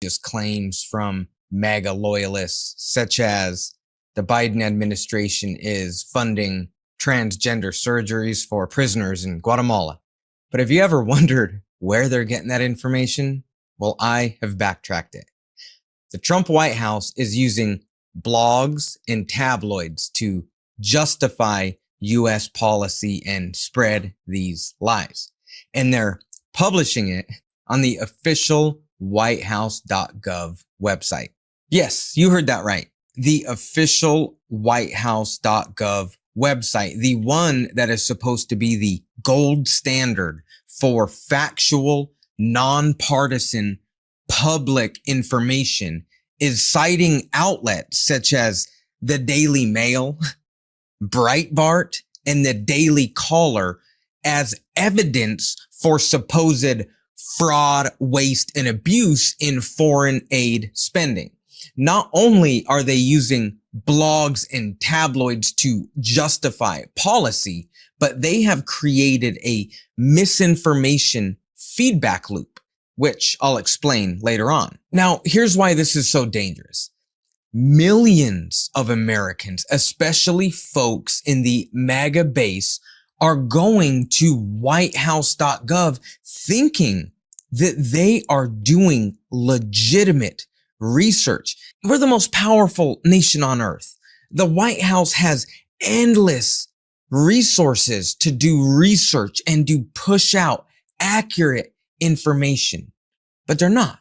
just claims from MAGA loyalists, such as the Biden administration is funding transgender surgeries for prisoners in Guatemala. But have you ever wondered where they're getting that information? Well, I have backtracked it. The Trump White House is using blogs and tabloids to justify U.S. policy and spread these lies. And they're publishing it on the official Whitehouse.gov website. Yes, you heard that right. The official Whitehouse.gov website, the one that is supposed to be the gold standard for factual, nonpartisan, public information, is citing outlets such as the Daily Mail, Breitbart, and the Daily Caller as evidence for supposed fraud, waste, and abuse in foreign aid spending. Not only are they using blogs and tabloids to justify policy, but they have created a misinformation feedback loop, which I'll explain later on. Now, here's why this is so dangerous. Millions of Americans, especially folks in the MAGA base, are going to Whitehouse.gov thinking that they are doing legitimate research. We're the most powerful nation on earth. The White House has endless resources to do research and to push out accurate information, but they're not.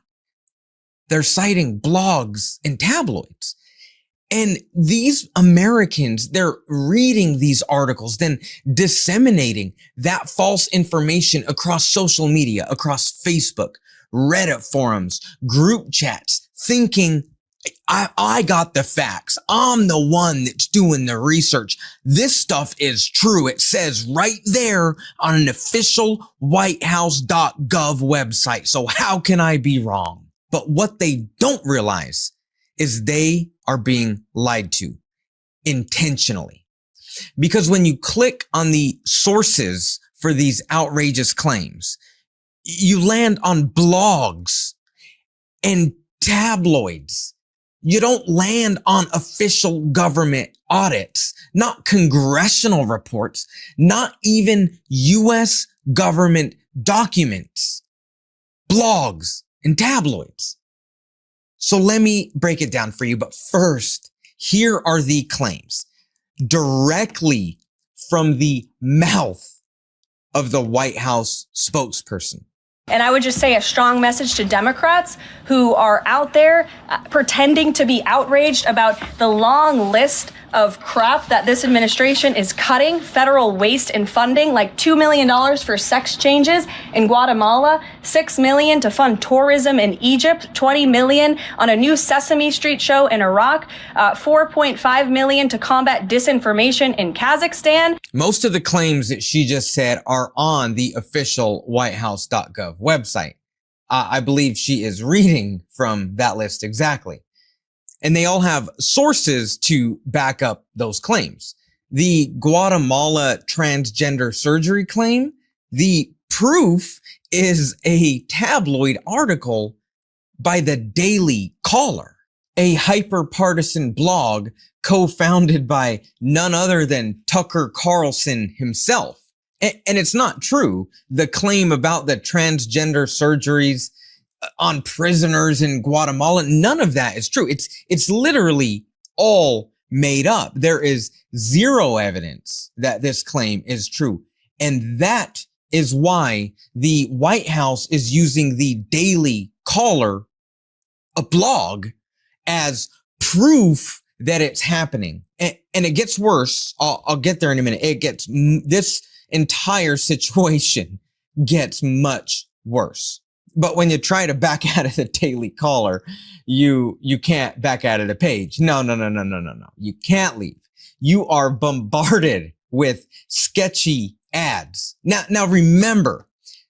They're citing blogs and tabloids. And these Americans, they're reading these articles, then disseminating that false information across social media, across Facebook, Reddit forums, group chats, thinking, I got the facts. I'm the one that's doing the research. This stuff is true. It says right there on an official Whitehouse.gov website. So how can I be wrong? But what they don't realize is they are being lied to intentionally. Because when you click on the sources for these outrageous claims, you land on blogs and tabloids. You don't land on official government audits, not congressional reports, not even U.S. government documents, blogs and tabloids. So let me break it down for you. But first, here are the claims directly from the mouth of the White House spokesperson. And I would just say a strong message to Democrats who are out there pretending to be outraged about the long list of crap that this administration is cutting, federal waste and funding, like $2 million for sex changes in Guatemala, $6 million to fund tourism in Egypt, $20 million on a new Sesame Street show in Iraq, $4.5 million to combat disinformation in Kazakhstan. Most of the claims that she just said are on the official Whitehouse.gov website. I believe she is reading from that list exactly. And they all have sources to back up those claims. The Guatemala transgender surgery claim, the proof is a tabloid article by the Daily Caller, a hyper-partisan blog co-founded by none other than Tucker Carlson himself. And it's not true. The claim about the transgender surgeries on prisoners in Guatemala, none of that is true. It's literally all made up. There is zero evidence that this claim is true. And that is why the White House is using the Daily Caller, a blog, as proof that it's happening. And it gets worse. I'll get there in a minute. This entire situation gets much worse. But when you try to back out of the Daily Caller, you can't back out of the page. No. You can't leave. You are bombarded with sketchy ads. Now remember,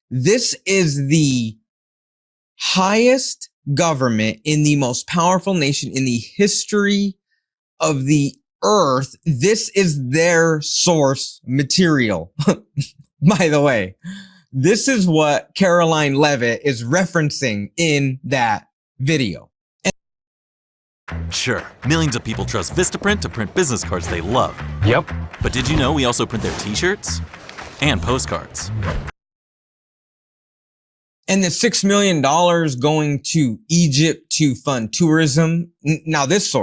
this is the highest government in the most powerful nation in the history of the earth. This is their source material. By the way, this is what Caroline Leavitt is referencing in that video. Sure, millions of people trust Vistaprint to print business cards they love. Yep. But did you know we also print their t-shirts and postcards? And the $6 million going to Egypt to fund tourism. Now this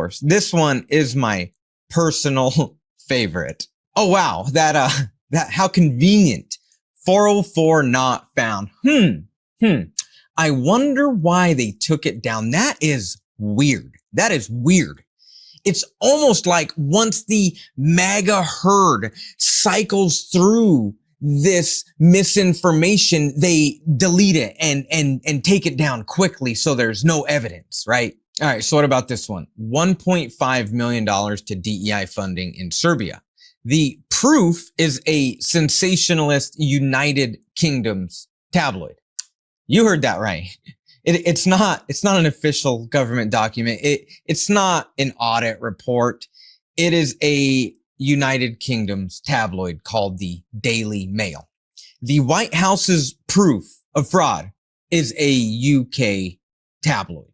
one is my personal favorite. Oh wow, that how convenient. 404 not found. I wonder why they took it down. That is weird. That is weird. It's almost like once the MAGA herd cycles through this misinformation, they delete it and take it down quickly so there's no evidence, right? All right, so what about this one? $1.5 million to DEI funding in Serbia. The proof is a sensationalist United Kingdom's tabloid. You heard that right. It's not an official government document. It's not an audit report. It is a United Kingdom's tabloid called the Daily Mail. The White House's proof of fraud is a UK tabloid.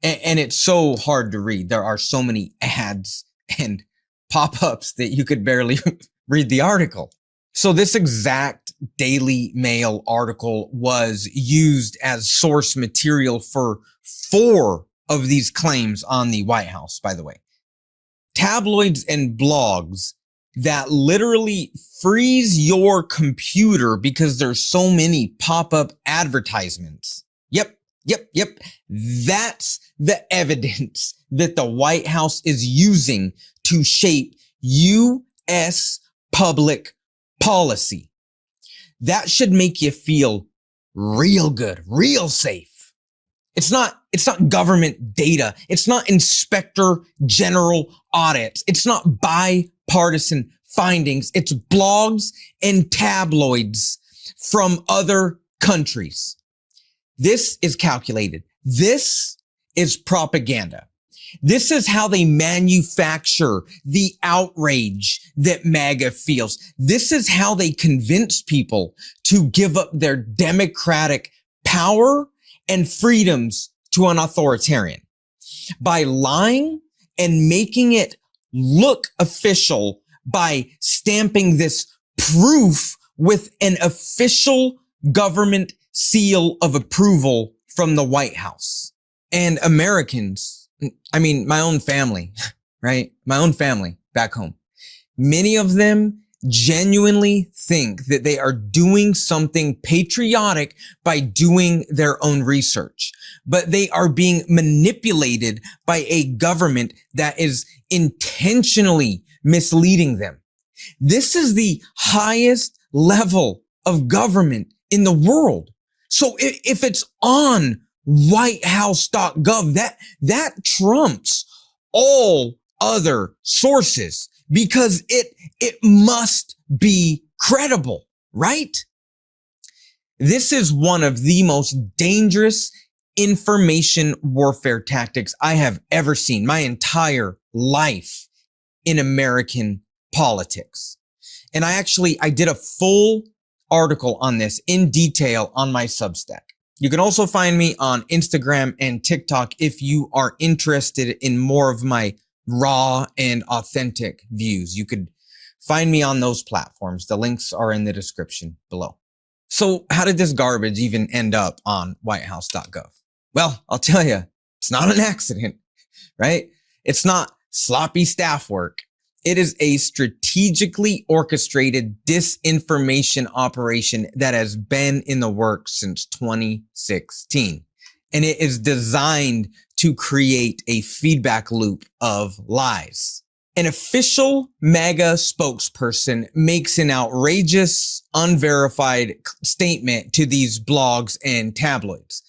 And it's so hard to read. There are so many ads and pop-ups that you could barely read the article. So this exact Daily Mail article was used as source material for 4 of these claims on the White House, by the way. Tabloids and blogs that literally freeze your computer because there's so many pop-up advertisements. Yep. That's the evidence that the White House is using to shape U.S. public policy. That should make you feel real good, real safe. It's not government data. It's not inspector general audits. It's not bipartisan findings. It's blogs and tabloids from other countries. This is calculated. This is propaganda. This is how they manufacture the outrage that MAGA feels. This is how they convince people to give up their democratic power and freedoms to an authoritarian. By lying and making it look official by stamping this proof with an official government seal of approval from the White House. And Americans, I mean, my own family, right? My own family back home. Many of them genuinely think that they are doing something patriotic by doing their own research, but they are being manipulated by a government that is intentionally misleading them. This is the highest level of government in the world. So if it's on Whitehouse.gov, that trumps all other sources because it must be credible, right? This is one of the most dangerous information warfare tactics I have ever seen my entire life in American politics. And I did a full article on this in detail on my Substack. You can also find me on Instagram and TikTok if you are interested in more of my raw and authentic views. You could find me on those platforms. The links are in the description below. So how did this garbage even end up on Whitehouse.gov? Well, I'll tell you, it's not an accident, right? It's not sloppy staff work. It is a strategically orchestrated disinformation operation that has been in the works since 2016. And it is designed to create a feedback loop of lies. An official MAGA spokesperson makes an outrageous, unverified statement to these blogs and tabloids.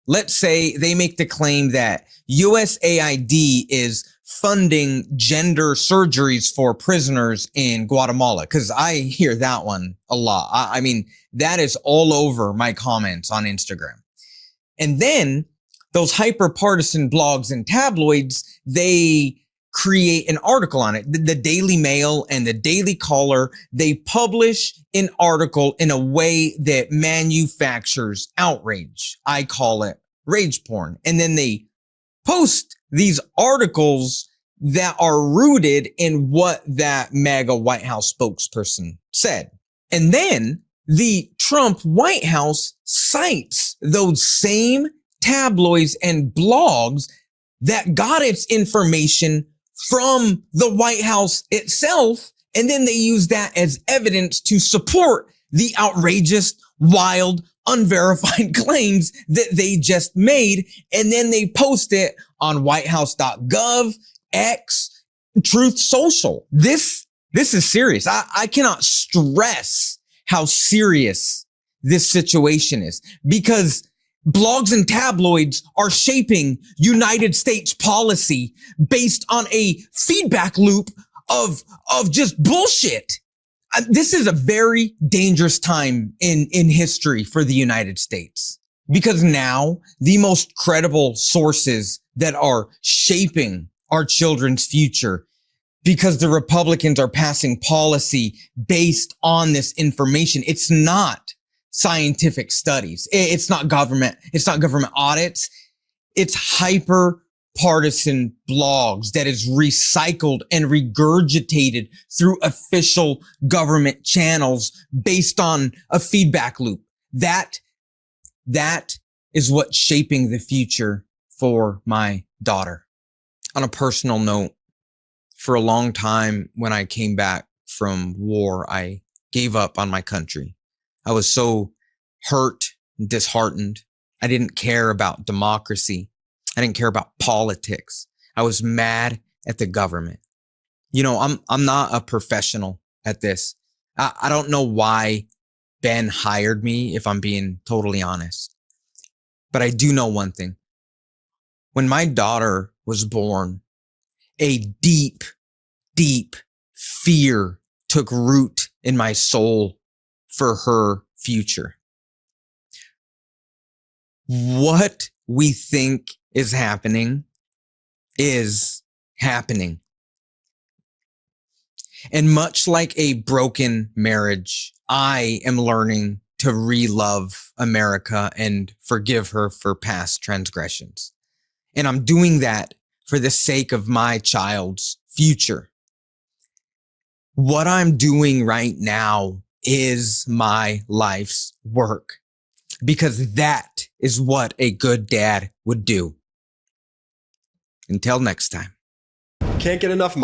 Let's say they make the claim that USAID is funding gender surgeries for prisoners in Guatemala, because I hear that one a lot. I mean, that is all over my comments on Instagram. And then those hyper-partisan blogs and tabloids, they create an article on it. The Daily Mail and the Daily Caller, they publish an article in a way that manufactures outrage. I call it rage porn. And then they post these articles that are rooted in what that MAGA White House spokesperson said. And then the Trump White House cites those same tabloids and blogs that got its information from the White House itself. And then they use that as evidence to support the outrageous, wild, unverified claims that they just made. And then they post it on Whitehouse.gov, X, Truth Social. This is serious. I cannot stress how serious this situation is, because blogs and tabloids are shaping United States policy based on a feedback loop of just bullshit. This is a very dangerous time in history for the United States, because now the most credible sources that are shaping our children's future, because the Republicans are passing policy based on this information. It's not scientific studies. It's not government. It's not government audits. It's hyper partisan blogs that is recycled and regurgitated through official government channels based on a feedback loop. That is what's shaping the future for my daughter. On a personal note, for a long time when I came back from war, I gave up on my country. I was so hurt and disheartened. I didn't care about democracy. I didn't care about politics. I was mad at the government. You know, I'm not a professional at this. I don't know why Ben hired me, if I'm being totally honest. But I do know one thing. When my daughter was born, a deep, deep fear took root in my soul for her future. What we think is happening is happening. And much like a broken marriage, I am learning to re-love America and forgive her for past transgressions. And I'm doing that for the sake of my child's future. What I'm doing right now is my life's work, because that is what a good dad would do. Until next time. Can't get enough